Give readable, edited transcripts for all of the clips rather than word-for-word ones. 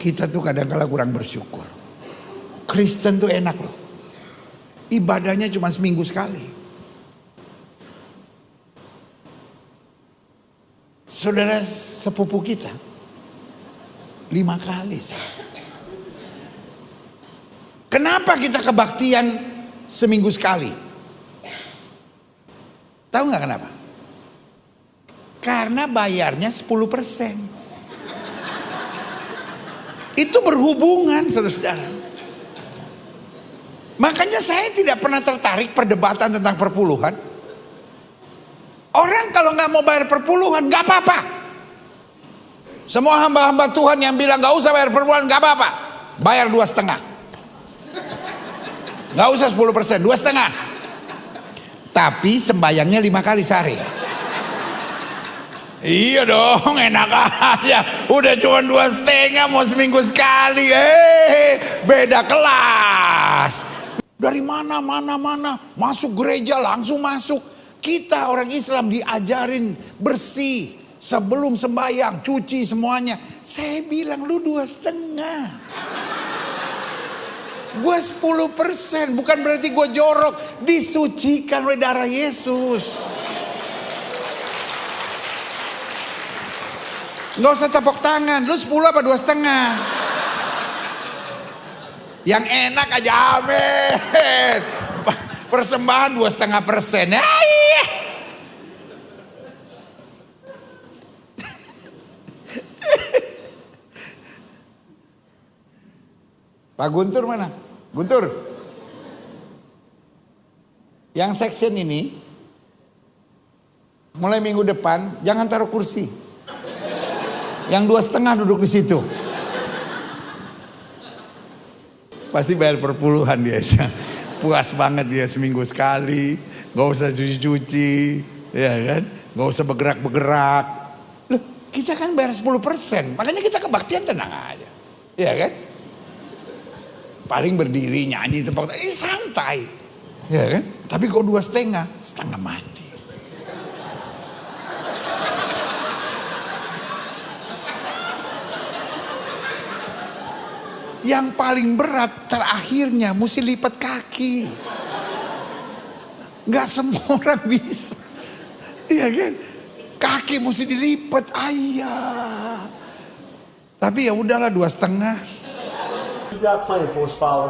Kita tuh kadang-kala kurang bersyukur. Kristen tuh enak loh. Ibadahnya cuma seminggu sekali. Saudara sepupu kita 5 kali. Kenapa kita kebaktian seminggu sekali? Tahu nggak kenapa? Karena bayarnya 10%. Itu berhubungan, saudara-saudara. Makanya saya tidak pernah tertarik perdebatan tentang perpuluhan. Orang kalau nggak mau bayar perpuluhan nggak apa-apa. Semua hamba-hamba Tuhan yang bilang nggak usah bayar perpuluhan nggak apa-apa, bayar 2,5. Nggak usah 10%, 2,5. Tapi sembayangnya 5 kali sehari. Iya dong, enak aja. Udah cuma 2,5 mau seminggu sekali. Beda kelas. Dari mana masuk gereja langsung masuk. Kita orang Islam diajarin bersih sebelum sembahyang, cuci semuanya. Saya bilang lu 2,5. Gue 10%, bukan berarti gue jorok. Disucikan oleh darah Yesus. Nggak usah tepuk tangan, lu 10 apa 2,5? Yang enak aja, amin. Persembahan 2,5%. Iya. Pak Guntur mana? Guntur. Yang section ini mulai minggu depan jangan taruh kursi. Yang 2,5 duduk di situ. Pasti bayar perpuluhan dia. Puas banget dia seminggu sekali. Gak usah cuci-cuci. Ya kan? Gak usah bergerak-bergerak. Loh, kita kan bayar 10%. Makanya kita kebaktian tenang aja. Ya kan? Paling berdiri, nyanyi, tepuk tangan. Santai. Ya kan? Tapi kok 2,5, setengah mati. Yang paling berat terakhirnya mesti lipat kaki. Nggak semua orang bisa. Iya kan? Kaki mesti dilipat. Ayah. Tapi ya udahlah 2,5. God planned for us, Father.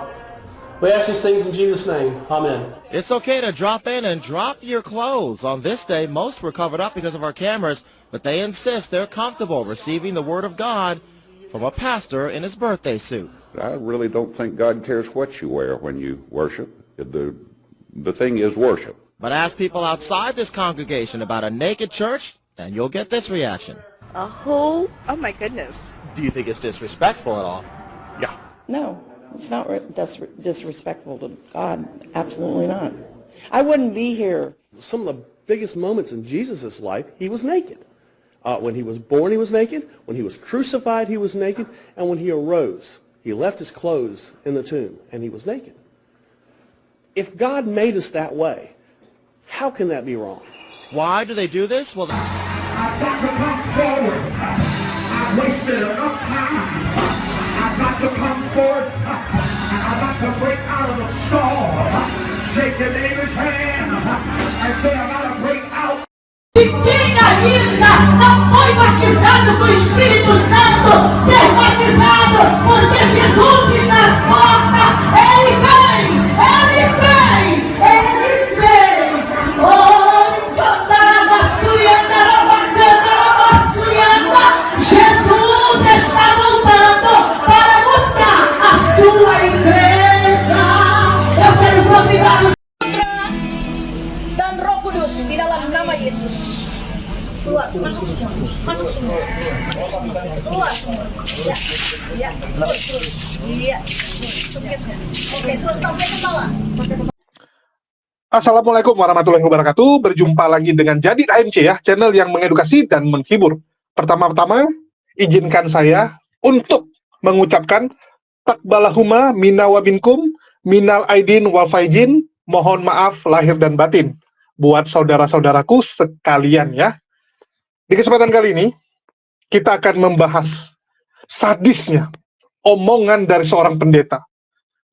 We ask these things in Jesus' name. Amen. It's okay to drop in and drop your clothes. On this day, most were covered up because of our cameras, but they insist they're comfortable receiving the Word of God from a pastor in his birthday suit. I really don't think God cares what you wear when you worship. The thing is worship. But ask people outside this congregation about a naked church, and you'll get this reaction. A who? Oh my goodness. Do you think it's disrespectful at all? Yeah. No, it's not disrespectful to God. Absolutely not. I wouldn't be here. Some of the biggest moments in Jesus' life, he was naked. When he was born, he was naked. When he was crucified, he was naked. And when he arose, he left his clothes in the tomb, and he was naked. If God made us that way, how can that be wrong? Why do they do this? Well, I've got to come forward. I've wasted enough time. I've got to come forward. I've got to break out of the storm. Shake your neighbor's hand and say, I got to break out. E quem ainda não foi batizado com o Espírito Santo, ser batizado, porque Jesus está às portas. Ele vem, ele vem, ele vem. Oh, Jesus está voltando para buscar a sua igreja. Eu quero convidar os dan Roh Kudus di dalam nama Yesus. Keluar, masuk semua, masuk semua. Keluar semua. Ya, terus. Iya. Oke, terus sampai ke bawah. Assalamualaikum warahmatullahi wabarakatuh. Berjumpa lagi dengan Jadi AMC ya, channel yang mengedukasi dan menghibur. Pertama-tama, izinkan saya untuk mengucapkan takbalahuma minna wa minkum minal aidin wal faizin. Mohon maaf lahir dan batin buat saudara-saudaraku sekalian ya. Di kesempatan kali ini kita akan membahas sadisnya omongan dari seorang pendeta,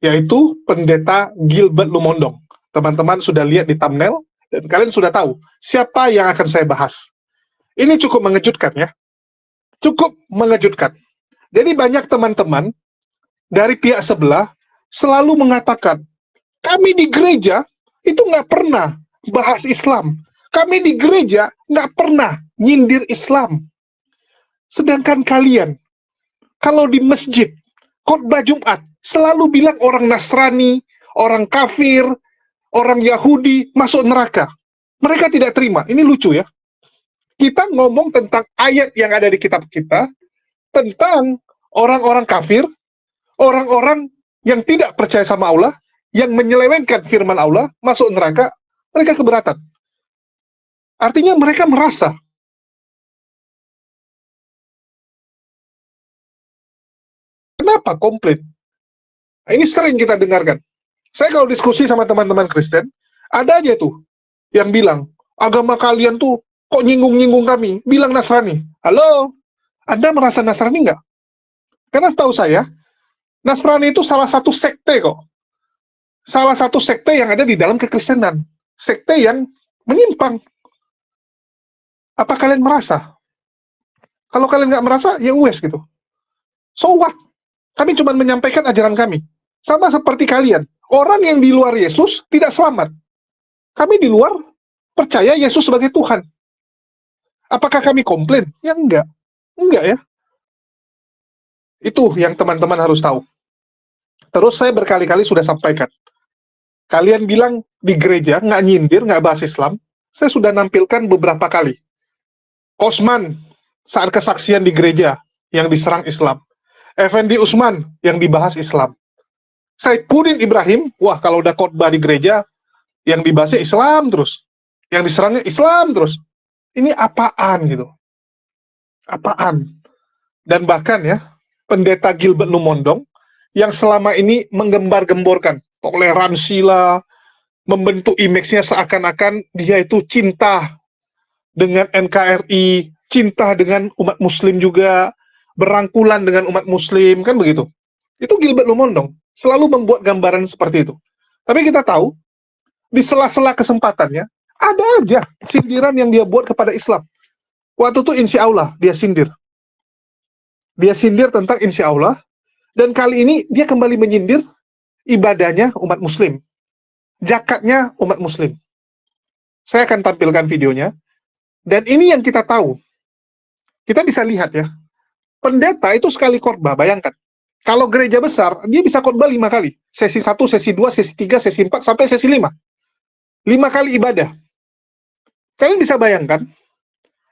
yaitu pendeta Gilbert Lumondong. Teman-teman sudah lihat di thumbnail, dan kalian sudah tahu siapa yang akan saya bahas. Ini cukup mengejutkan ya. Cukup mengejutkan. Jadi banyak teman-teman dari pihak sebelah selalu mengatakan, kami di gereja itu nggak pernah bahas Islam. Kami di gereja nggak pernah nyindir Islam. Sedangkan kalian, kalau di masjid, khotbah Jumat, selalu bilang orang Nasrani, orang kafir, orang Yahudi masuk neraka. Mereka tidak terima. Ini lucu ya. Kita ngomong tentang ayat yang ada di kitab kita, tentang orang-orang kafir, orang-orang yang tidak percaya sama Allah, yang menyelewengkan firman Allah, masuk neraka, mereka keberatan. Artinya mereka merasa kenapa komplain? Nah, ini sering kita dengarkan. Saya kalau diskusi sama teman-teman Kristen, ada aja tuh yang bilang, agama kalian tuh kok nyinggung-nyinggung kami, bilang Nasrani. Halo, Anda merasa Nasrani nggak? Karena setahu saya, Nasrani itu salah satu sekte kok. Salah satu sekte yang ada di dalam kekristenan. Sekte yang menyimpang. Apa kalian merasa? Kalau kalian nggak merasa, ya wes gitu. So what? Kami cuma menyampaikan ajaran kami. Sama seperti kalian. Orang yang di luar Yesus tidak selamat. Kami di luar percaya Yesus sebagai Tuhan. Apakah kami komplain? Ya enggak. Enggak ya. Itu yang teman-teman harus tahu. Terus saya berkali-kali sudah sampaikan. Kalian bilang di gereja nggak nyindir, nggak bahas Islam. Saya sudah nampilkan beberapa kali. Kosman saat kesaksian di gereja yang diserang Islam. Effendi Usman yang dibahas Islam. Saifuddin Ibrahim, wah kalau udah khotbah di gereja yang dibahasnya Islam terus. Yang diserangnya Islam terus. Ini apaan gitu? Apaan? Dan bahkan ya, pendeta Gilbert Lumondong yang selama ini menggembar-gemborkan toleransi lah, membentuk image-nya seakan-akan dia itu cinta dengan NKRI, cinta dengan umat muslim juga, berangkulan dengan umat muslim, kan begitu. Itu Gilbert Lumondong, selalu membuat gambaran seperti itu. Tapi kita tahu, di sela-sela kesempatannya, ada aja sindiran yang dia buat kepada Islam. Waktu itu insya Allah, dia sindir. Dia sindir tentang insya Allah, dan kali ini dia kembali menyindir ibadahnya umat muslim. Zakatnya umat muslim. Saya akan tampilkan videonya. Dan ini yang kita tahu. Kita bisa lihat ya. Pendeta itu sekali khotbah, bayangkan. Kalau gereja besar, dia bisa khotbah 5 kali. Sesi 1, sesi 2, sesi 3, sesi 4, sampai sesi 5. 5 kali ibadah. Kalian bisa bayangkan,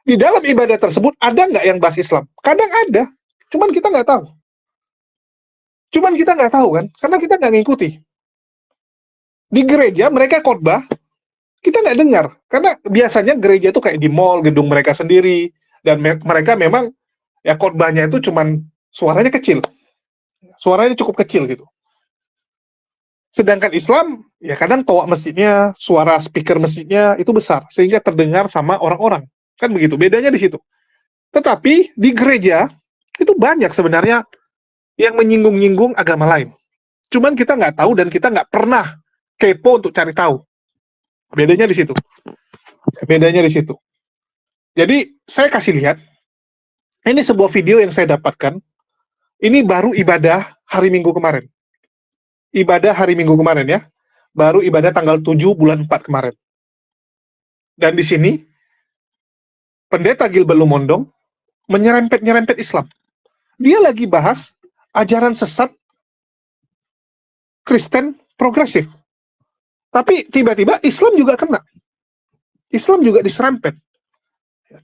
di dalam ibadah tersebut ada nggak yang bahas Islam? Kadang ada, cuman kita nggak tahu. Cuman kita nggak tahu kan, karena kita nggak ngikuti. Di gereja mereka khotbah, kita nggak dengar. Karena biasanya gereja itu kayak di mall, gedung mereka sendiri, dan mereka memang ya khotbahnya itu cuman suaranya kecil. Suaranya cukup kecil gitu. Sedangkan Islam, ya kadang toa masjidnya, suara speaker masjidnya itu besar, sehingga terdengar sama orang-orang. Kan begitu, bedanya di situ. Tetapi di gereja, itu banyak sebenarnya yang menyinggung-nyinggung agama lain. Cuman kita nggak tahu dan kita nggak pernah kepo untuk cari tahu. Bedanya di situ. Bedanya di situ. Jadi, saya kasih lihat, ini sebuah video yang saya dapatkan, ini baru ibadah hari Minggu kemarin. Ibadah hari Minggu kemarin ya. Baru ibadah tanggal 7 bulan 4 kemarin. Dan di sini, pendeta Gilbert Lumondong menyerempet-nyerempet Islam. Dia lagi bahas ajaran sesat Kristen progresif. Tapi tiba-tiba Islam juga kena. Islam juga diserempet.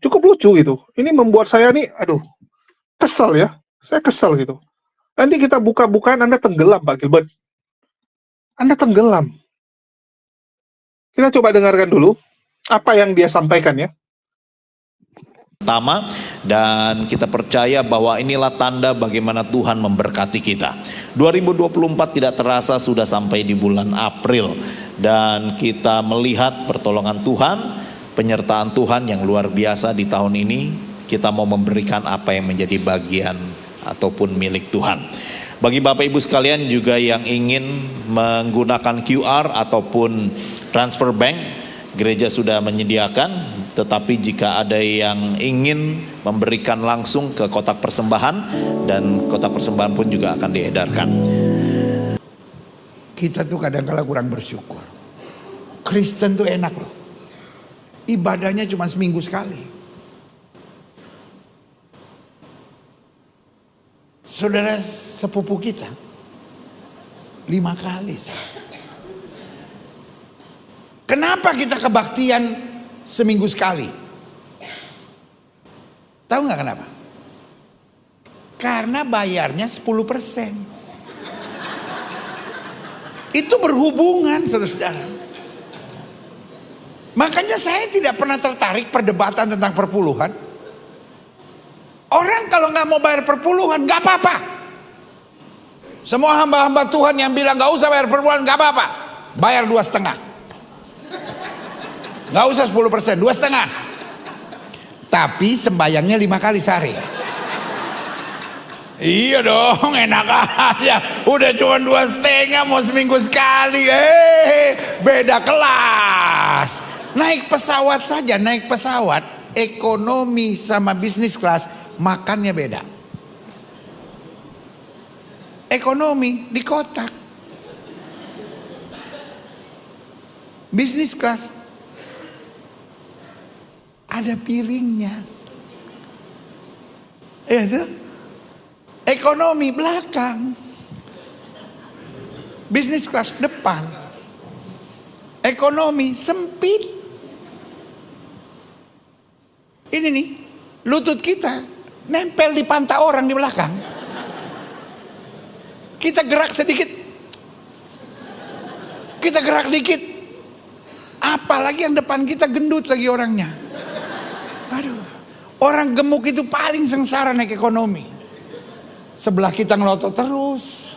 Cukup lucu gitu. Ini membuat saya nih, aduh, kesel ya. Saya kesel gitu. Nanti kita buka-bukaan Anda tenggelam, Pak Gilbert. Anda tenggelam. Kita coba dengarkan dulu apa yang dia sampaikan ya. Pertama, dan kita percaya bahwa inilah tanda bagaimana Tuhan memberkati kita. 2024 tidak terasa sudah sampai di bulan April, dan kita melihat pertolongan Tuhan, penyertaan Tuhan yang luar biasa di tahun ini. Kita mau memberikan apa yang menjadi bagian ataupun milik Tuhan. Bagi Bapak Ibu sekalian juga yang ingin menggunakan QR ataupun transfer bank, gereja sudah menyediakan. Tetapi jika ada yang ingin memberikan langsung ke kotak persembahan, dan kotak persembahan pun juga akan diedarkan. Kita tuh kadang-kala kurang bersyukur. Kristen tuh enak loh. Ibadahnya cuma seminggu sekali. Saudara sepupu kita 5 kali. Kenapa kita kebaktian seminggu sekali? Tahu nggak kenapa? Karena bayarnya 10%. Itu berhubungan, saudara-saudara. Makanya saya tidak pernah tertarik perdebatan tentang perpuluhan. Orang kalau nggak mau bayar perpuluhan nggak apa-apa. Semua hamba-hamba Tuhan yang bilang nggak usah bayar perpuluhan nggak apa-apa, bayar 2,5. Nggak usah 10%, 2,5. Tapi sembayangnya 5 kali sehari. Iya dong, enak aja. Udah cuma 2,5 mau seminggu sekali. Beda kelas. Naik pesawat saja, naik pesawat ekonomi sama bisnis kelas makannya beda. Ekonomi di kotak, bisnis kelas ada piringnya. Tuh. Ekonomi belakang, bisnis kelas depan. Ekonomi sempit. Ini nih, lutut kita nempel di pantat orang di belakang. Kita gerak sedikit, kita gerak dikit, apalagi yang depan kita gendut lagi orangnya. Aduh, orang gemuk itu paling sengsara naik ekonomi. Sebelah kita ngelotot terus,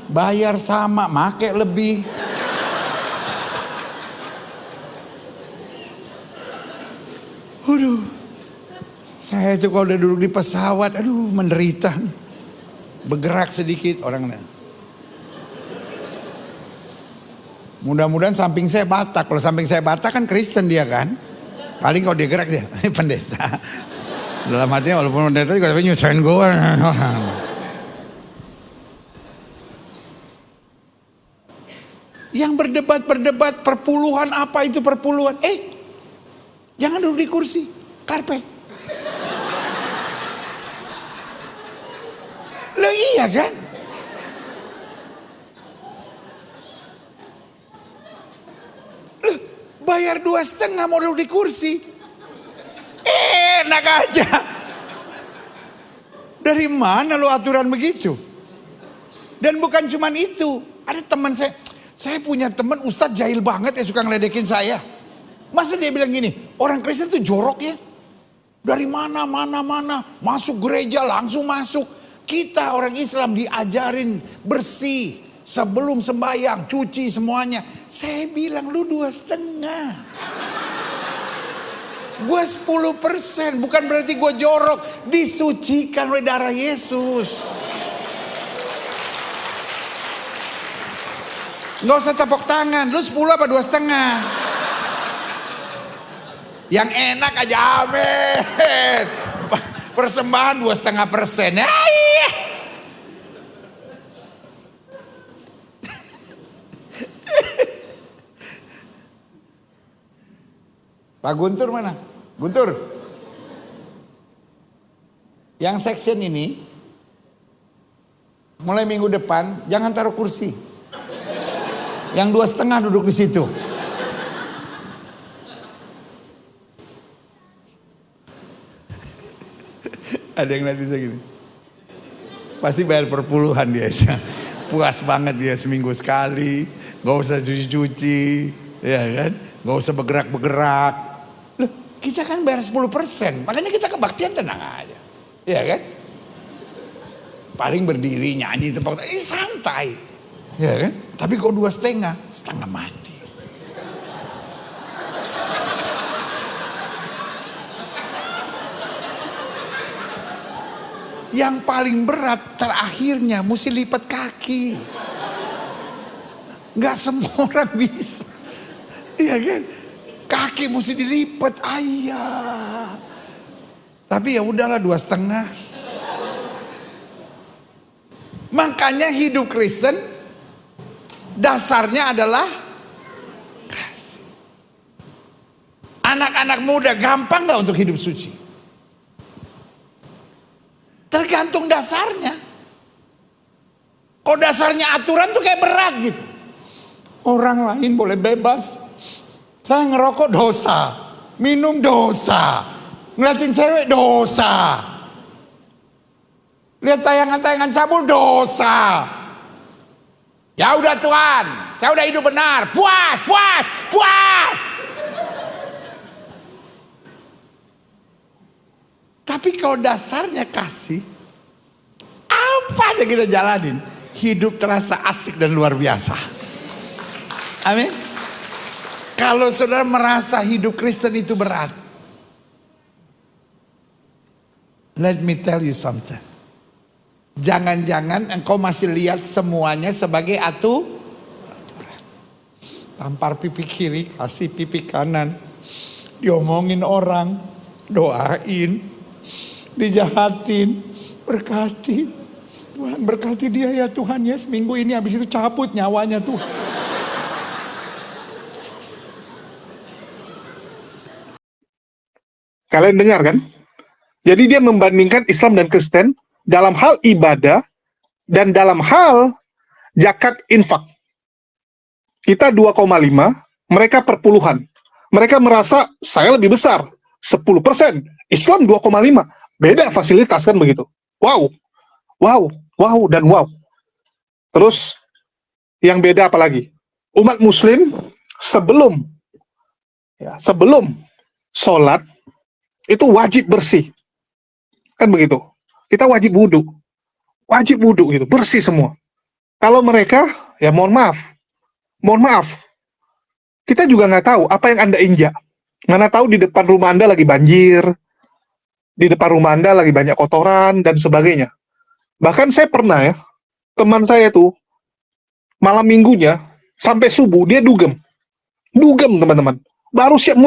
bayar sama, make lebih. Aduh, saya itu kalau udah duduk di pesawat, aduh menderita. Bergerak sedikit orangnya. Mudah-mudahan samping saya Batak. Kalau samping saya Batak kan Kristen dia kan. Paling kalau dia gerak dia pendeta. Dalam hatinya walaupun pendeta juga tapi nyusahin gue. Yang berdebat perpuluhan, apa itu perpuluhan? Jangan duduk di kursi, karpet. Loh iya kan? Loh, bayar 2,5 mau duduk di kursi. Enak aja. Dari mana lo aturan begitu? Dan bukan cuman itu. Ada teman saya punya teman ustadz jahil banget ya, suka ngeledekin saya. Masa dia bilang gini, orang Kristen tuh jorok ya. Dari mana, masuk gereja langsung masuk. Kita orang Islam diajarin bersih, sebelum sembahyang, cuci semuanya. Saya bilang lu 2,5. Gue 10%, bukan berarti gue jorok. Disucikan oleh darah Yesus. Nggak usah tepuk tangan, lu 10 apa 2,5? Yang enak aja, amin. Persembahan 2,5%. Iya. Pak Guntur mana? Guntur. Yang section ini mulai minggu depan jangan taruh kursi. Yang 2,5 duduk di situ. Ada yang nanti segini, pasti bayar perpuluhan dia. Puas banget dia seminggu sekali, nggak usah cuci-cuci, ya kan? Nggak usah bergerak-bergerak. Loh, kita kan bayar 10%, makanya kita kebaktian tenang aja, ya kan? Paling berdiri nyanyi tepuk tangan, santai, ya kan? Tapi kok 2,5, setengah mati. Yang paling berat terakhirnya mesti lipat kaki. Nggak semua orang bisa. Iya kan? Kaki mesti dilipat, ayah. Tapi ya udahlah 2,5. Makanya hidup Kristen dasarnya adalah kasih. Anak-anak muda gampang nggak untuk hidup suci? Tergantung dasarnya. Kok dasarnya aturan tuh kayak berat gitu. Orang lain boleh bebas. Saya ngerokok dosa, minum dosa, ngeliatin cewek dosa, lihat tayangan-tayangan cabul dosa. Ya udah Tuhan, saya udah hidup benar, puas. Tapi kalau dasarnya kasih, apa aja kita jalanin, hidup terasa asik dan luar biasa. Amin. Kalau saudara merasa hidup Kristen itu berat, let me tell you something. Jangan-jangan engkau masih lihat semuanya sebagai aturan. Tampar pipi kiri, kasih pipi kanan. Diomongin orang, doain, dijahatin, berkati. Tuhan berkati dia ya Tuhan ya, seminggu ini habis itu cabut nyawanya Tuhan. Kalian dengar kan? Jadi dia membandingkan Islam dan Kristen dalam hal ibadah dan dalam hal zakat infak. Kita 2,5, mereka perpuluhan. Mereka merasa saya lebih besar, 10%. Islam 2,5. Beda fasilitas kan begitu. Wow, dan wow. Terus yang beda apa lagi? Umat Muslim sebelum sholat itu wajib bersih, kan begitu. Kita wajib wudhu gitu, bersih semua. Kalau mereka, ya mohon maaf, kita juga nggak tahu apa yang Anda injak. Mana tahu di depan rumah Anda lagi banjir, di depan rumah Anda lagi banyak kotoran dan sebagainya. Bahkan saya pernah ya, teman saya tuh malam minggunya sampai subuh dia dugem teman-teman, baru siap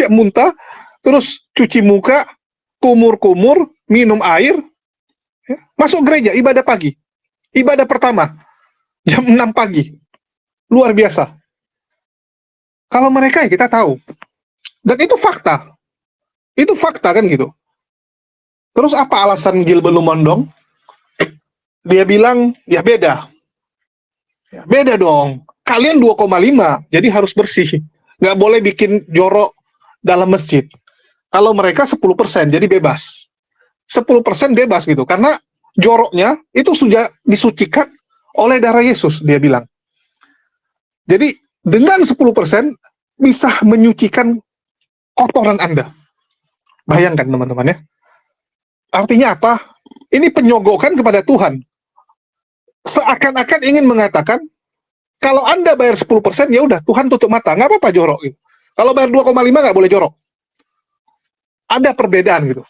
muntah, terus cuci muka, kumur, minum air, ya, masuk gereja, ibadah pagi. Ibadah pertama, jam 6 pagi. Luar biasa. Kalau mereka ya kita tahu. Dan itu fakta. Itu fakta kan gitu. Terus apa alasan Gilbert Lumondong? Dia bilang, ya beda. Ya, beda dong. Kalian 2,5, jadi harus bersih. Nggak boleh bikin jorok dalam masjid. Kalau mereka 10%, jadi bebas. 10% bebas gitu. Karena joroknya itu sudah disucikan oleh darah Yesus, dia bilang. Jadi dengan 10% bisa menyucikan kotoran Anda. Bayangkan teman-teman ya. Artinya apa? Ini penyogokan kepada Tuhan. Seakan-akan ingin mengatakan, kalau Anda bayar 10%, ya udah Tuhan tutup mata, nggak apa-apa jorok gitu. Kalau bayar 2,5 nggak boleh jorok. Ada perbedaan gitu.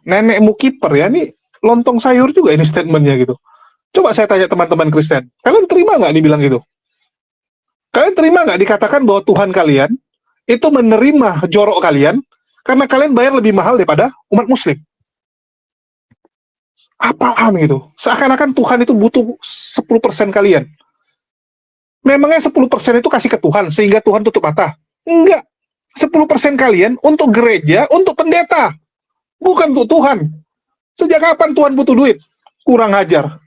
Nenekmu kiper ya, ini lontong sayur juga ini statementnya gitu. Coba saya tanya teman-teman Kristen, kalian terima nggak dibilang gitu? Kalian terima nggak dikatakan bahwa Tuhan kalian itu menerima jorok kalian karena kalian bayar lebih mahal daripada umat Muslim? Apaan gitu? Seakan-akan Tuhan itu butuh 10% kalian. Memangnya 10% itu kasih ke Tuhan sehingga Tuhan tutup mata? Enggak. 10% kalian untuk gereja, untuk pendeta. Bukan untuk Tuhan. Sejak kapan Tuhan butuh duit? Kurang ajar.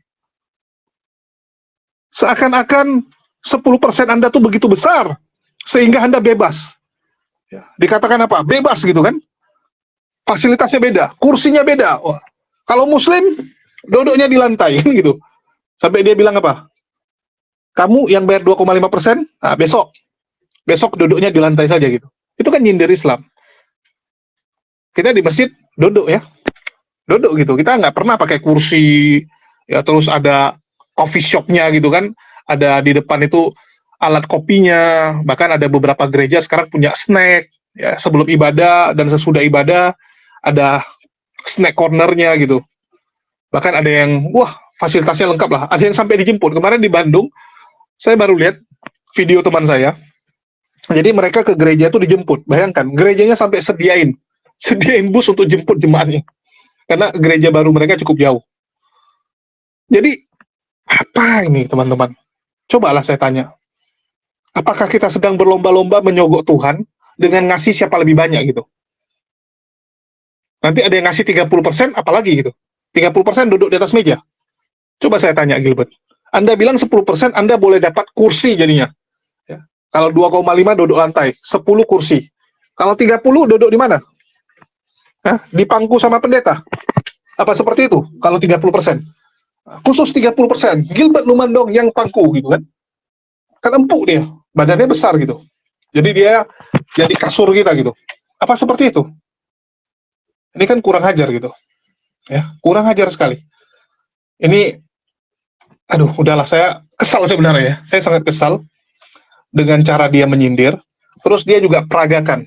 Seakan-akan 10% Anda tuh begitu besar, sehingga Anda bebas. Ya, dikatakan apa? Bebas gitu kan? Fasilitasnya beda, kursinya beda. Wah. Kalau Muslim, duduknya di lantai kan gitu. Sampai dia bilang apa? Kamu yang bayar 2,5%, nah besok duduknya di lantai saja gitu. Itu kan nyindir Islam. Kita di masjid duduk ya, duduk gitu. Kita nggak pernah pakai kursi, ya terus ada coffee shopnya gitu kan. Ada di depan itu alat kopinya. Bahkan ada beberapa gereja sekarang punya snack. Ya, sebelum ibadah dan sesudah ibadah ada snack cornernya gitu. Bahkan ada yang, wah, fasilitasnya lengkap lah. Ada yang sampai dijemput. Kemarin di Bandung, saya baru lihat video teman saya. Jadi mereka ke gereja itu dijemput. Bayangkan, gerejanya sampai sediain bus untuk jemput jemaatnya. Karena gereja baru mereka cukup jauh. Jadi, apa ini teman-teman? Cobalah saya tanya. Apakah kita sedang berlomba-lomba menyogok Tuhan dengan ngasih siapa lebih banyak gitu? Nanti ada yang ngasih 30%, apalagi gitu. 30% duduk di atas meja. Coba saya tanya, Gilbert. Anda bilang 10% Anda boleh dapat kursi jadinya. Ya. Kalau 2,5 duduk lantai, 10 kursi. Kalau 30 duduk di mana? Hah? Di pangku sama pendeta. Apa seperti itu? Kalau 30%. Khusus 30%. Gilbert Lumandong yang pangku gitu kan. Kan empuk dia. Badannya besar gitu. Jadi dia jadi kasur kita gitu. Apa seperti itu? Ini kan kurang ajar gitu. Ya, kurang ajar sekali. Ini, aduh, udahlah, saya kesal sebenarnya ya. Saya sangat kesal dengan cara dia menyindir. Terus dia juga peragakan.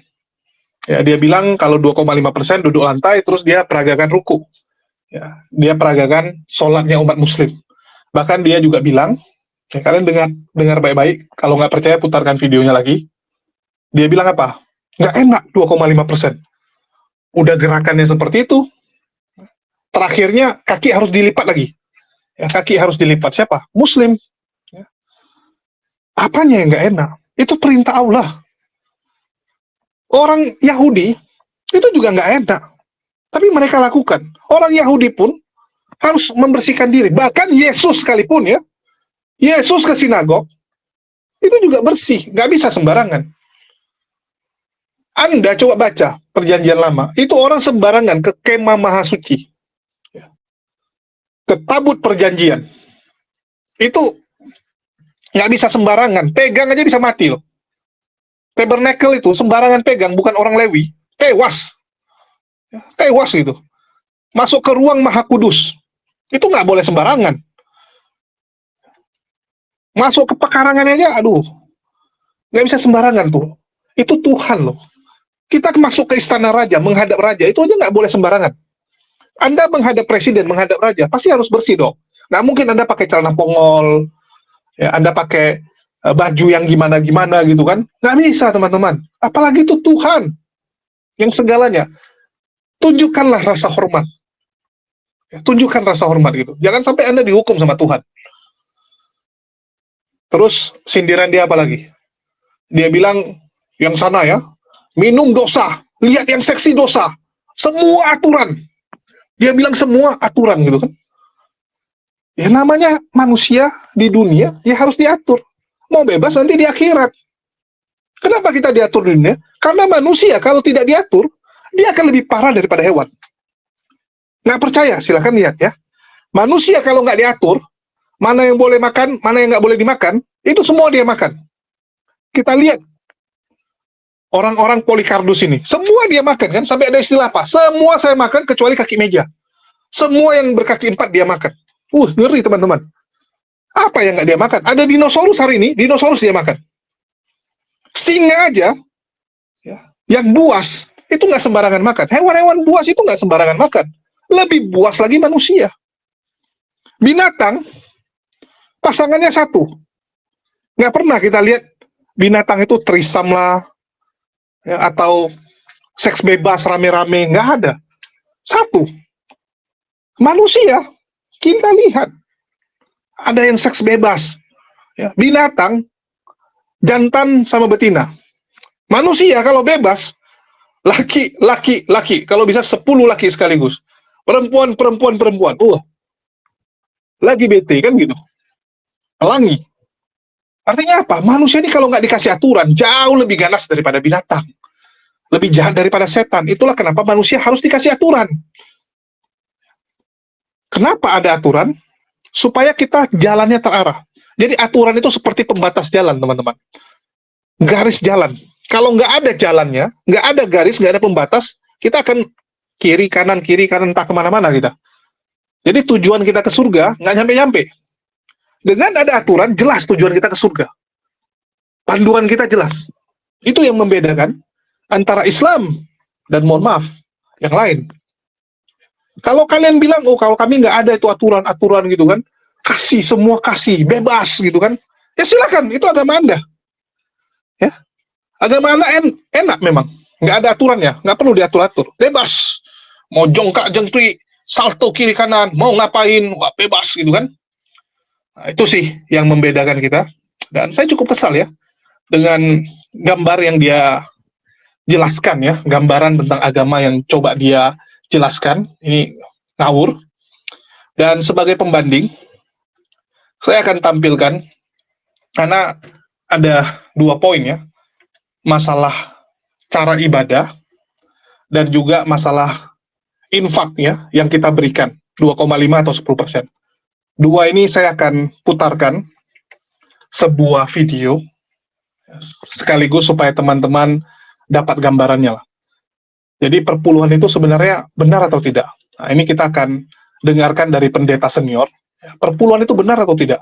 Ya, dia bilang kalau 2,5% duduk lantai, terus dia peragakan ruku. Ya, dia peragakan sholatnya umat muslim. Bahkan dia juga bilang, ya, kalian dengar baik-baik, kalau nggak percaya putarkan videonya lagi. Dia bilang apa? Nggak enak 2,5%. Udah gerakannya seperti itu, terakhirnya kaki harus dilipat lagi. Ya, kaki harus dilipat. Siapa? Muslim. Ya. Apanya yang nggak enak? Itu perintah Allah. Orang Yahudi itu juga nggak enak. Tapi mereka lakukan. Orang Yahudi pun harus membersihkan diri. Bahkan Yesus sekalipun ya. Yesus ke sinagog, itu juga bersih. Nggak bisa sembarangan. Anda coba baca Perjanjian Lama. Itu orang sembarangan ke kemah Mahasuci. Ke tabut perjanjian. Itu nggak bisa sembarangan. Pegang aja bisa mati loh. Tabernacle itu sembarangan pegang, bukan orang Lewi. Tewas. Tewas gitu. Masuk ke ruang Maha Kudus. Itu nggak boleh sembarangan. Masuk ke pekarangannya aja, aduh. Nggak bisa sembarangan tuh. Itu Tuhan loh. Kita masuk ke istana raja, menghadap raja, itu aja nggak boleh sembarangan. Anda menghadap presiden, menghadap raja, pasti harus bersih dong. Nggak mungkin Anda pakai celana pongol, ya, Anda pakai baju yang gimana-gimana gitu kan. Nggak bisa, teman-teman. Apalagi itu Tuhan yang segalanya. Tunjukkanlah rasa hormat. Ya, tunjukkan rasa hormat gitu. Jangan sampai Anda dihukum sama Tuhan. Terus sindiran dia apa lagi? Dia bilang, yang sana ya, minum dosa, lihat yang seksi dosa. Semua aturan. Dia bilang semua aturan gitu kan. Ya namanya manusia di dunia, ya harus diatur. Mau bebas nanti di akhirat. Kenapa kita diatur di dunia? Karena manusia kalau tidak diatur, dia akan lebih parah daripada hewan. Nggak percaya, silahkan lihat ya. Manusia kalau nggak diatur, mana yang boleh makan, mana yang nggak boleh dimakan, itu semua dia makan. Kita lihat orang-orang Polikardus ini, semua dia makan kan, sampai ada istilah apa? Semua saya makan kecuali kaki meja. Semua yang berkaki 4 dia makan. Ngeri teman-teman. Apa yang nggak dia makan? Ada dinosaurus hari ini, dinosaurus dia makan. Singa aja, ya, yang buas, itu nggak sembarangan makan. Hewan-hewan buas itu nggak sembarangan makan. Lebih buas lagi manusia. Binatang, pasangannya satu. Nggak pernah kita lihat binatang itu trisam lah, ya, atau seks bebas rame-rame, nggak ada. Satu. Manusia, kita lihat ada yang seks bebas. Ya, binatang, jantan sama betina. Manusia kalau bebas, laki, laki, laki. Kalau bisa 10 laki sekaligus. Perempuan, perempuan, perempuan. Lagi bete kan gitu. Pelangi. Artinya apa? Manusia ini kalau nggak dikasih aturan, jauh lebih ganas daripada binatang. Lebih jahat daripada setan. Itulah kenapa manusia harus dikasih aturan. Kenapa ada aturan? Supaya kita jalannya terarah. Jadi aturan itu seperti pembatas jalan, teman-teman. Garis jalan. Kalau nggak ada jalannya, nggak ada garis, nggak ada pembatas, kita akan kiri, kanan, entah kemana-mana kita. Jadi tujuan kita ke surga, nggak nyampe-nyampe. Dengan ada aturan, jelas tujuan kita ke surga. Panduan kita jelas. Itu yang membedakan antara Islam dan, mohon maaf, yang lain. Kalau kalian bilang, oh kalau kami nggak ada itu aturan-aturan gitu kan, kasih semua kasih, bebas gitu kan, ya silakan, itu agama Anda. Ya, agama Anda enak memang, nggak ada aturannya, nggak perlu diatur-atur, bebas. Mau jongkak jengkrik, salto kiri kanan, mau ngapain, wah bebas gitu kan. Nah, itu sih yang membedakan kita. Dan saya cukup kesal ya dengan gambar yang dia jelaskan ya, gambaran tentang agama yang coba dia jelaskan, ini ngawur. Dan sebagai pembanding, saya akan tampilkan, karena ada 2 poin ya, masalah cara ibadah, dan juga masalah infak ya, yang kita berikan, 2,5 atau 10%. 2 ini saya akan putarkan sebuah video, sekaligus supaya teman-teman dapat gambarannya lah. Jadi perpuluhan itu sebenarnya benar atau tidak? Nah, ini kita akan dengarkan dari pendeta senior. Perpuluhan itu benar atau tidak?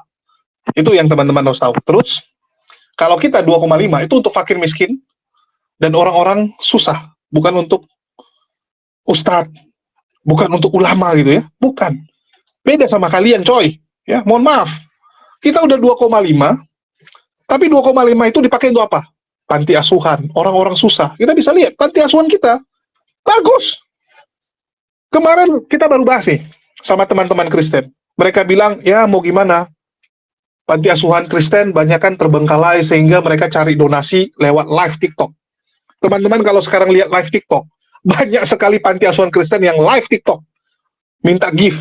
Itu yang teman-teman harus tahu. Terus, kalau kita 2,5 itu untuk fakir miskin dan orang-orang susah, bukan untuk ustadz, bukan untuk ulama gitu ya, bukan. Beda sama kalian coy, ya mohon maaf. Kita udah 2,5, tapi 2,5 itu dipakai untuk apa? Panti asuhan, orang-orang susah. Kita bisa lihat, panti asuhan kita, bagus. Kemarin kita baru bahas nih, sama teman-teman Kristen. Mereka bilang, ya mau gimana? Panti asuhan Kristen banyak kan terbengkalai, sehingga mereka cari donasi lewat live TikTok. Teman-teman kalau sekarang lihat live TikTok, banyak sekali panti asuhan Kristen yang live TikTok. Minta gift.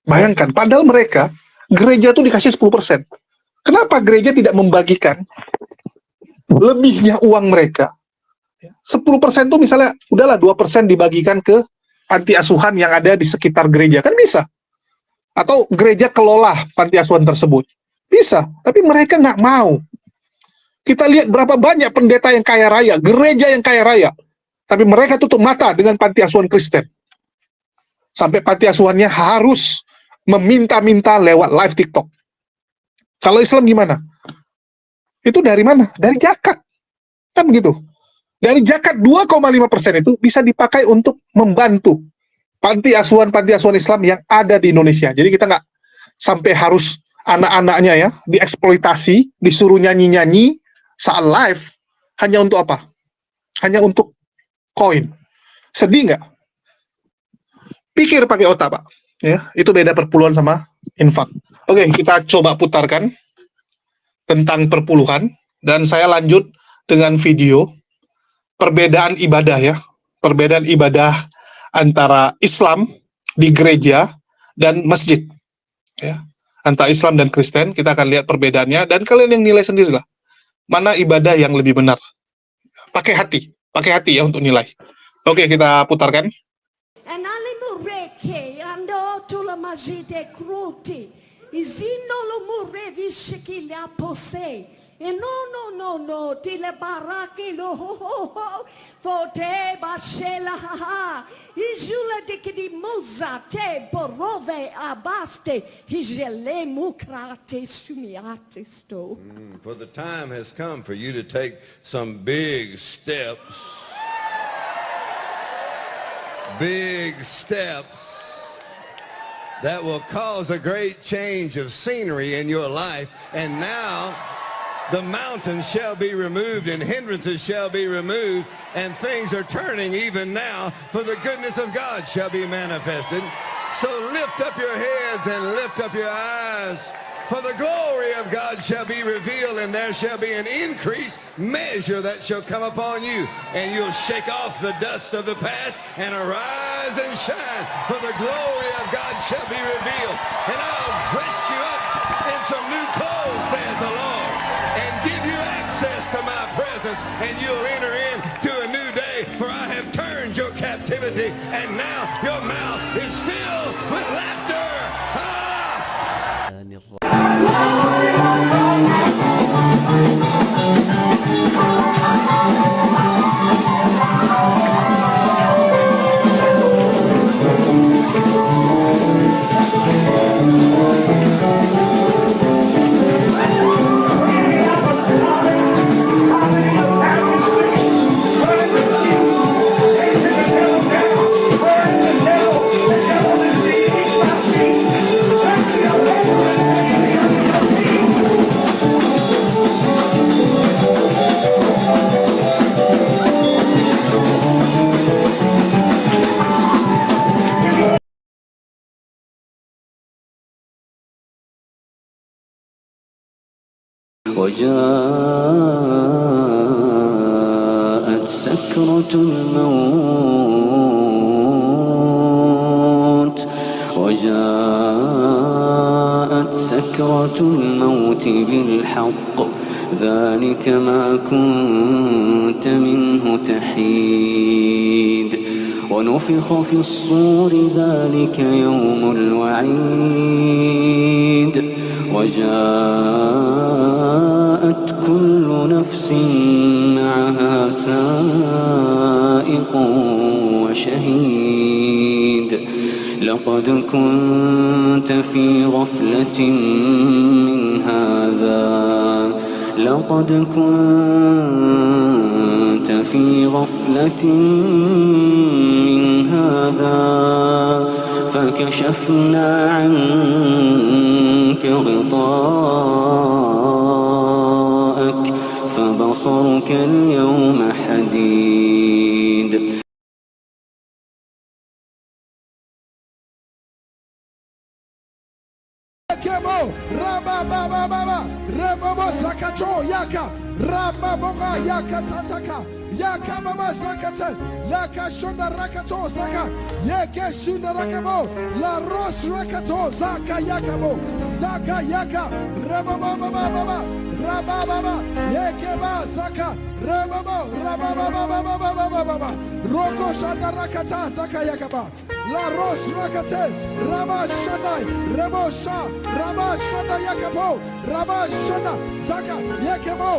Bayangkan, padahal mereka, gereja tuh dikasih 10%. Kenapa gereja tidak membagikan lebihnya uang mereka? 10% tuh misalnya, udahlah 2% dibagikan ke panti asuhan yang ada di sekitar gereja. Kan bisa. Atau gereja kelola panti asuhan tersebut. Bisa. Tapi mereka nggak mau. Kita lihat berapa banyak pendeta yang kaya raya, gereja yang kaya raya. Tapi mereka tutup mata dengan panti asuhan Kristen. Sampai panti asuhannya harus meminta-minta lewat live TikTok. Kalau Islam gimana? Itu dari mana? Dari zakat. Kan begitu. Dari zakat 2,5% itu bisa dipakai untuk membantu panti asuhan Islam yang ada di Indonesia. Jadi kita nggak sampai harus anak-anaknya ya dieksploitasi, disuruh nyanyi-nyanyi saat live. Hanya untuk apa? Hanya untuk koin. Sedih nggak? Pikir pakai otak, Pak. Ya, itu beda perpuluhan sama infak. Oke, kita coba putarkan tentang perpuluhan, dan saya lanjut dengan video perbedaan ibadah ya. Perbedaan ibadah antara Islam di gereja dan masjid. Ya. Antara Islam dan Kristen, kita akan lihat perbedaannya, dan kalian yang nilai sendirilah. Mana ibadah yang lebih benar. Pakai hati ya untuk nilai. Oke, kita putarkan. La magie des croûtes, isino lo murevi shiki la pose, e no, ti le baraki lo ho, forte bashela ha, ijula di muza te borove abaste, ijele mukrate sumiate sto. For the time has come for you to take some big steps. Big steps that will cause a great change of scenery in your life. And now the mountains shall be removed and hindrances shall be removed, and things are turning even now, for the goodness of God shall be manifested. So lift up your heads and lift up your eyes, for the glory of God shall be revealed, and there shall be an increased measure that shall come upon you, and you'll shake off the dust of the past and arise and shine, for the glory of God shall be revealed. And I'll dress you up in some new clothes, saith the Lord, and give you access to my presence, and you'll enter into a new day, for I have turned your captivity, and now your mouth is filled with laughter. وجاءت سكرة الموت بالحق ذلك ما كنت منه تحيد ونفخ في الصور ذلك يوم الوعيد وجاءت كل نفس معها سائق وشهيد لقد كنت في غفلة من هذا فكشفنا عنك غطاءك فبصرك اليوم حديد. Yaka mama sakata, laka shonda rakato saka, yeke shunda rakabo, la ros rakato zaka yakabo, zaka yaka, rababa baba baba, rababa baba, yeke ba zaka, rababa rababa baba baba baba, roko shanda rakata zaka yakaba, la ros rakate, raba shanda, rabo sha, raba shanda yakabo, raba shanda zaka yakabo.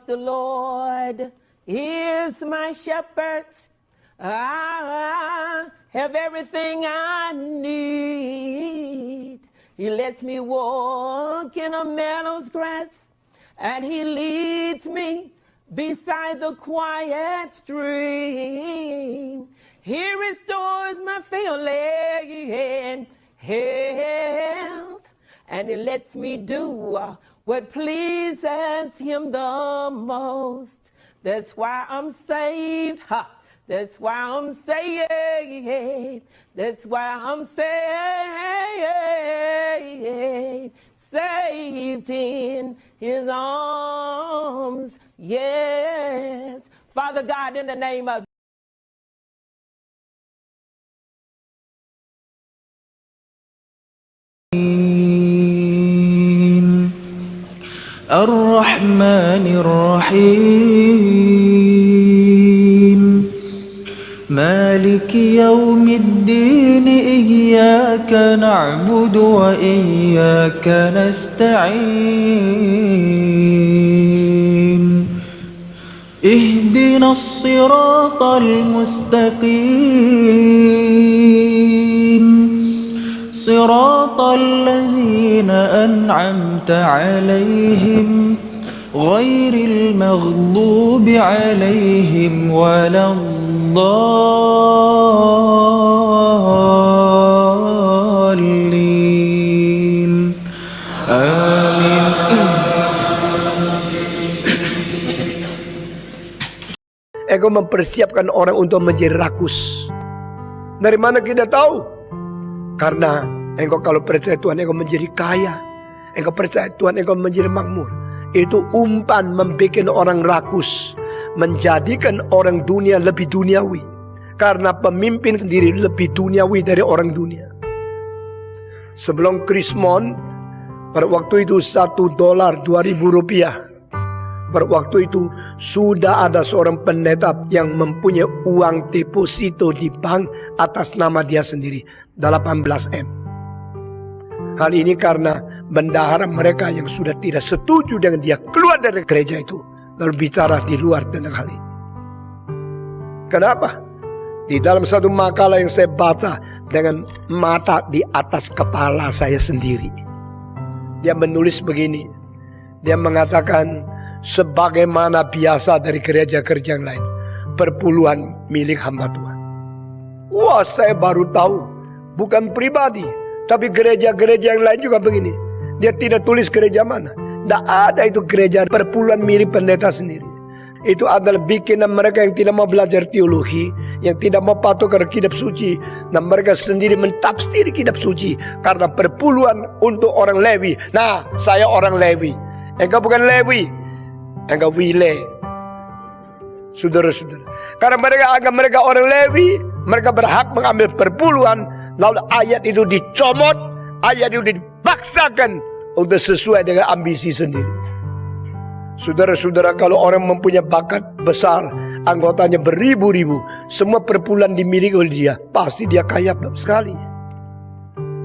The Lord is my shepherd. I have everything I need. He lets me walk in a meadow's grass, and he leads me beside the quiet stream. He restores my failing health, and he lets me do what pleases him the most. That's why I'm saved. Ha! That's why I'm saved. That's why I'm saved. Saved in his arms. Yes. Father God, in the name of الرحمن الرحيم مالك يوم الدين إياك نعبد وإياك نستعين اهدنا الصراط المستقيم صراط الذين أنعمت عليهم غير المغضوب عليهم ولا الضالين آمين. Engkau mempersiapkan orang untuk menjadi rakus. Dari mana kita tahu? Karena engkau kalau percaya Tuhan, engkau menjadi kaya. engkau percaya Tuhan engkau menjadi makmur. Itu umpan membuat orang rakus, menjadikan orang dunia lebih duniawi. Karena pemimpin sendiri lebih duniawi dari orang dunia. Sebelum Krismon, pada waktu itu $1 $2.000. Pada waktu itu sudah ada seorang pendeta yang mempunyai uang deposito di bank atas nama dia sendiri, 18M. Hal ini karena bendahara mereka yang sudah tidak setuju dengan dia keluar dari gereja itu, lalu bicara di luar tentang hal ini. Kenapa? Di dalam satu makalah yang saya baca dengan mata di atas kepala saya sendiri, dia menulis begini. Dia mengatakan, sebagaimana biasa dari gereja-gereja yang lain, perpuluhan milik hamba Tuhan. Wah, saya baru tahu. Bukan pribadi, tapi gereja-gereja yang lain juga begini. Dia tidak tulis gereja mana. Tidak ada itu gereja perpuluhan milik pendeta sendiri. Itu adalah bikinan mereka yang tidak mau belajar teologi, yang tidak mau patuh kepada kitab suci, dan mereka sendiri mentafsir kitab suci karena perpuluhan untuk orang Lewi. Nah, saya orang Lewi. Engkau bukan Lewi, engkau Wile. Saudara-saudara, karena mereka anggap mereka orang Lewi, mereka berhak mengambil perpuluhan. Lalu ayat itu dicomot, ayat itu dipaksakan untuk sesuai dengan ambisi sendiri. Saudara-saudara, kalau orang mempunyai bakat besar, anggotanya beribu-ribu, semua perpuluhan dimiliki oleh dia, pasti dia kaya sekali.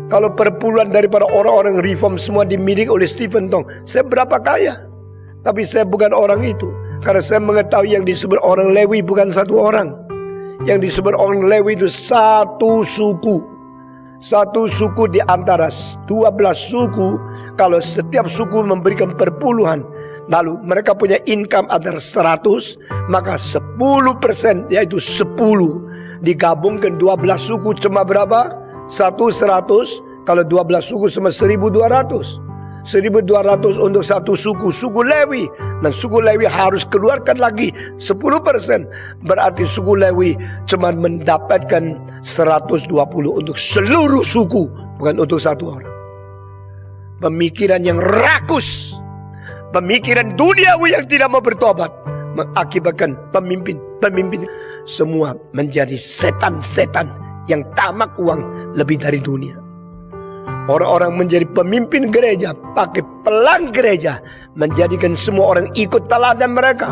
Kalau perpuluhan daripada orang-orang reform semua dimiliki oleh Stephen Tong, saya berapa kaya? Tapi saya bukan orang itu. Karena saya mengetahui yang disebut orang Lewi bukan satu orang. Yang disebut orang Lewi itu satu suku. Satu suku di antara 12 suku. Kalau setiap suku memberikan perpuluhan, lalu mereka punya income antara 100, maka 10%, yaitu 10 digabungkan 12 suku cuma berapa? 100. Kalau 12 suku cuma 1.200. 1.200 untuk satu suku, suku Lewi. Dan suku Lewi harus keluarkan lagi 10%. Berarti suku Lewi cuma mendapatkan 120 untuk seluruh suku, bukan untuk satu orang. Pemikiran yang rakus, pemikiran duniawi yang tidak mau bertobat, mengakibatkan pemimpin semua menjadi setan-setan yang tamak uang lebih dari dunia. Orang-orang menjadi pemimpin gereja, pakai pelang gereja, menjadikan semua orang ikut teladan mereka.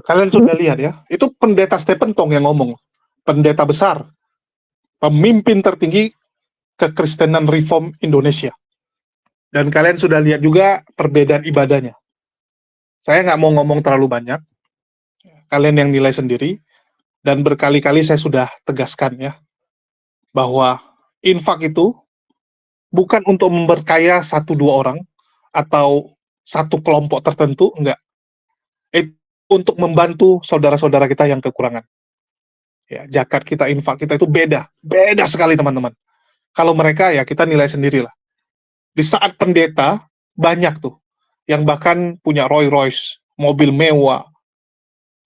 Kalian sudah lihat ya, itu pendeta Stephen Tong yang ngomong. Pendeta besar, pemimpin tertinggi kekristenan reform Indonesia. Dan kalian sudah lihat juga perbedaan ibadahnya. Saya nggak mau ngomong terlalu banyak, kalian yang nilai sendiri. Dan berkali-kali saya sudah tegaskan ya, bahwa infak itu bukan untuk memperkaya 1-2 orang, atau satu kelompok tertentu, enggak. Itu untuk membantu saudara-saudara kita yang kekurangan. Ya, zakat kita, infak kita itu beda sekali teman-teman. Kalau mereka ya kita nilai sendirilah. Di saat pendeta banyak tuh yang bahkan punya Rolls Royce, mobil mewah,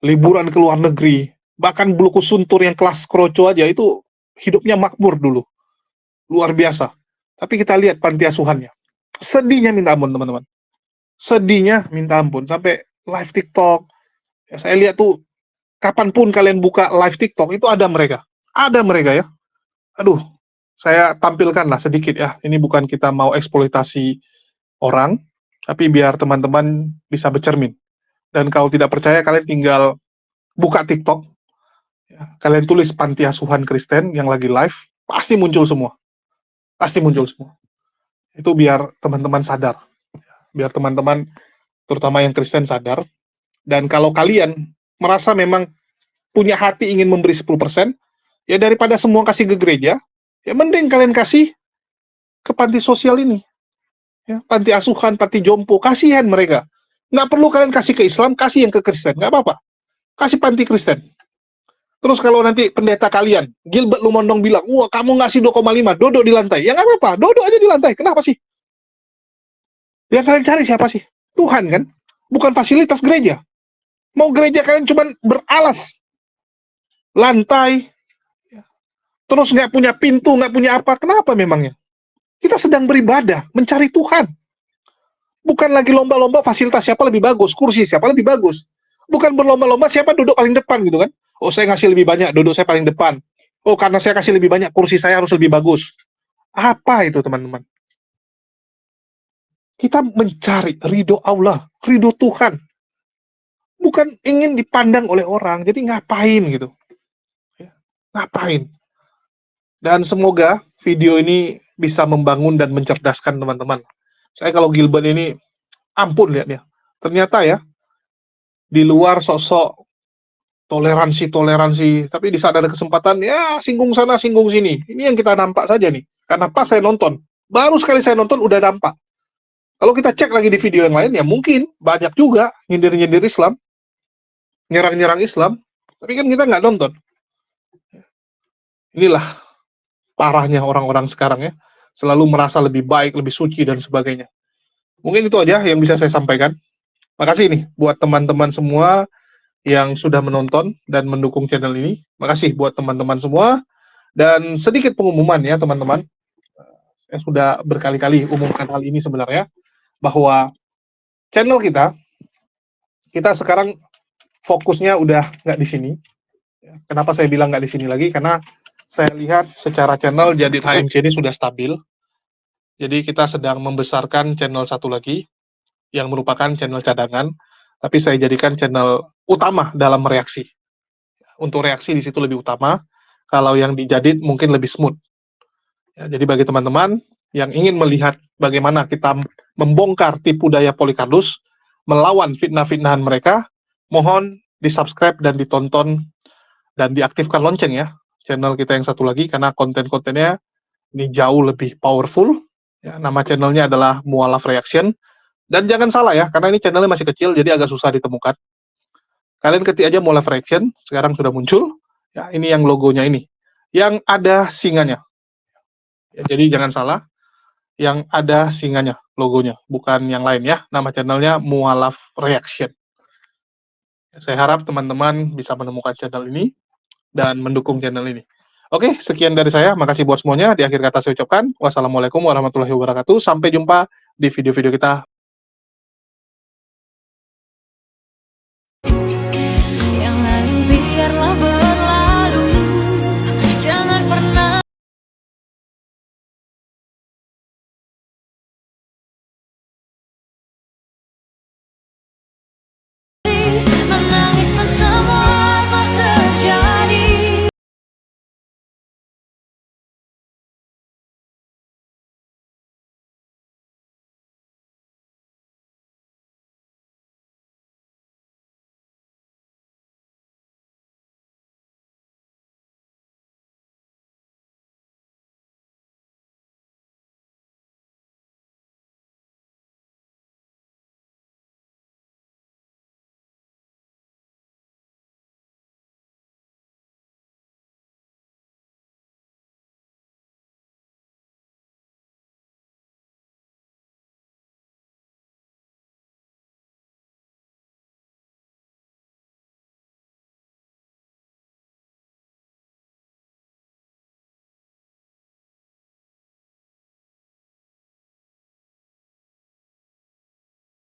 liburan ke luar negeri, bahkan buluku suntur yang kelas kroco aja itu hidupnya makmur dulu, luar biasa. Tapi kita lihat panti asuhannya, sedihnya minta ampun teman-teman, sedihnya minta ampun. Sampai live TikTok, ya, saya lihat tuh. Kapanpun kalian buka live TikTok, itu ada mereka ya. Aduh, saya tampilkanlah sedikit ya. Ini bukan kita mau eksploitasi orang, tapi biar teman-teman bisa bercermin. Dan kalau tidak percaya, kalian tinggal buka TikTok, ya, kalian tulis panti asuhan Kristen yang lagi live, pasti muncul semua. Itu biar teman-teman sadar. Biar teman-teman, terutama yang Kristen sadar. Dan kalau kalian merasa memang punya hati ingin memberi 10%, ya daripada semua kasih ke gereja, ya mending kalian kasih ke panti sosial ini. Ya, panti asuhan, panti jompo, kasihan mereka. Nggak perlu kalian kasih ke Islam, kasih yang ke Kristen, nggak apa-apa. Kasih panti Kristen. Terus kalau nanti pendeta kalian, Gilbert Lumondong bilang, wah kamu ngasih 2,5, duduk di lantai. Ya nggak apa-apa, duduk aja di lantai. Kenapa sih? Yang kalian cari siapa sih? Tuhan kan? Bukan fasilitas gereja. Mau gereja kalian cuma beralas, lantai, terus nggak punya pintu, nggak punya apa. Kenapa memangnya? Kita sedang beribadah, mencari Tuhan. Bukan lagi lomba-lomba fasilitas siapa lebih bagus, kursi siapa lebih bagus. Bukan berlomba-lomba siapa duduk paling depan gitu kan. Oh saya ngasih lebih banyak, duduk saya paling depan. Oh karena saya kasih lebih banyak, kursi saya harus lebih bagus. Apa itu teman-teman? Kita mencari ridho Allah, ridho Tuhan. Bukan ingin dipandang oleh orang, jadi ngapain gitu. Ngapain? Dan semoga video ini bisa membangun dan mencerdaskan teman-teman. Saya kalau Gilbert ini, ampun lihatnya. Ternyata ya, di luar sosok toleransi, tapi di saat ada kesempatan, ya singgung sana, singgung sini. Ini yang kita nampak saja nih. Karena pas saya nonton, baru sekali saya nonton udah nampak. Kalau kita cek lagi di video yang lain, ya mungkin banyak juga nyindir-nyindir Islam, nyerang-nyerang Islam, tapi kan kita nggak nonton. Inilah parahnya orang-orang sekarang ya, selalu merasa lebih baik, lebih suci, dan sebagainya. Mungkin itu aja yang bisa saya sampaikan. Makasih nih buat teman-teman semua yang sudah menonton dan mendukung channel ini. Makasih buat teman-teman semua. Dan sedikit pengumuman ya teman-teman. Saya sudah berkali-kali umumkan hal ini sebenarnya, bahwa channel kita sekarang fokusnya udah nggak di sini. Kenapa saya bilang nggak di sini lagi? Karena saya lihat secara channel Jadid HMC ini sudah stabil. Jadi kita sedang membesarkan channel satu lagi, yang merupakan channel cadangan, tapi saya jadikan channel utama dalam reaksi. Untuk reaksi di situ lebih utama, kalau yang di Jadid mungkin lebih smooth. Ya, jadi bagi teman-teman yang ingin melihat bagaimana kita membongkar tipu daya Polycardos, melawan fitnah-fitnahan mereka, mohon di-subscribe dan ditonton dan diaktifkan lonceng ya, channel kita yang satu lagi, karena konten-kontennya ini jauh lebih powerful. Ya, nama channelnya adalah Mualaf Reaction. Dan jangan salah ya, karena ini channelnya masih kecil, jadi agak susah ditemukan. Kalian ketik aja Mualaf Reaction, sekarang sudah muncul. Ya, ini yang logonya ini, yang ada singanya. Ya, jadi jangan salah, yang ada singanya, logonya, bukan yang lain ya. Nama channelnya Mualaf Reaction. Ya, saya harap teman-teman bisa menemukan channel ini dan mendukung channel ini. Oke, sekian dari saya. Makasih buat semuanya. Di akhir kata saya ucapkan, wassalamualaikum warahmatullahi wabarakatuh. Sampai jumpa di video-video kita